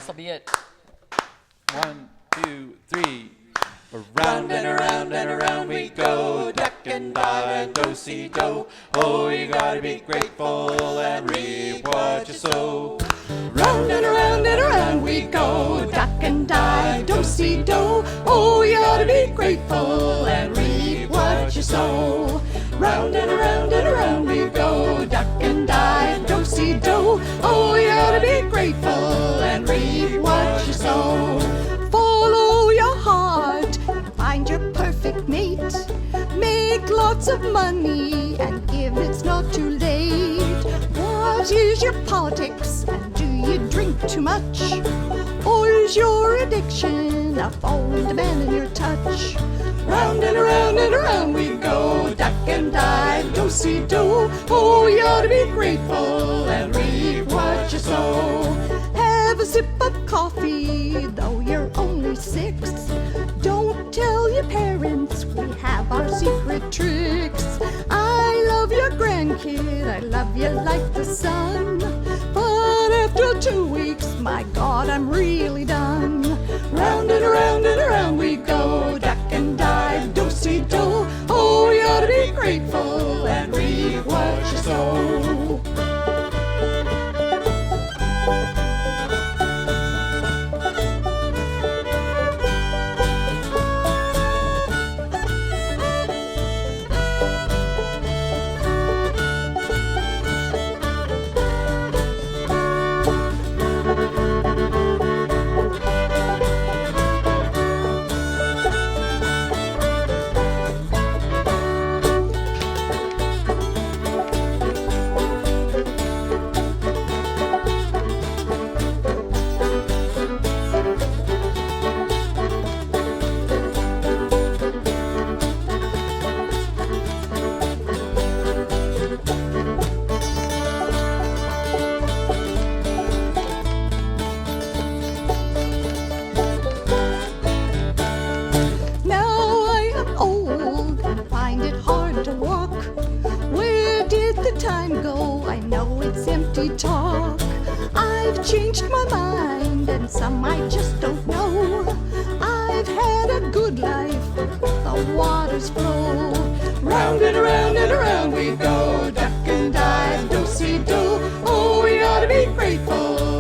This'll be it. 1, 2, 3. Around and around we go, duck and dive and do-si-do. Oh, you gotta be grateful and reap what you sow. Round and around we go, duck and dive, do-si-do. Oh, you gotta be grateful and reap what you sow. Round and around we go, duck and dive, do-si-do. Oh, you gotta be grateful and reap what you sow. Follow your heart, find your perfect mate. Make lots of money and give, it's not too late. What is your politics, and do you drink too much? Or is your addiction a phone demanding your touch? Round and around we go, duck and dive, do-si-do. Oh, you ought to be grateful and reap what you sow. Have a sip of coffee, though you're only 6. Don't tell your parents we have our secret tricks. I love your grandkid, I love you like the sun. But after 2 weeks, my God, I'm really done. Round and around we go, duck and dive, do-si-do. Oh, you ought to be grateful and reap what you sow. Time go, I know it's empty talk. I've changed my mind and some I just don't know. I've had a good life, the waters flow. Round and around we go, duck and dive, do-si-do. Oh, we ought to be grateful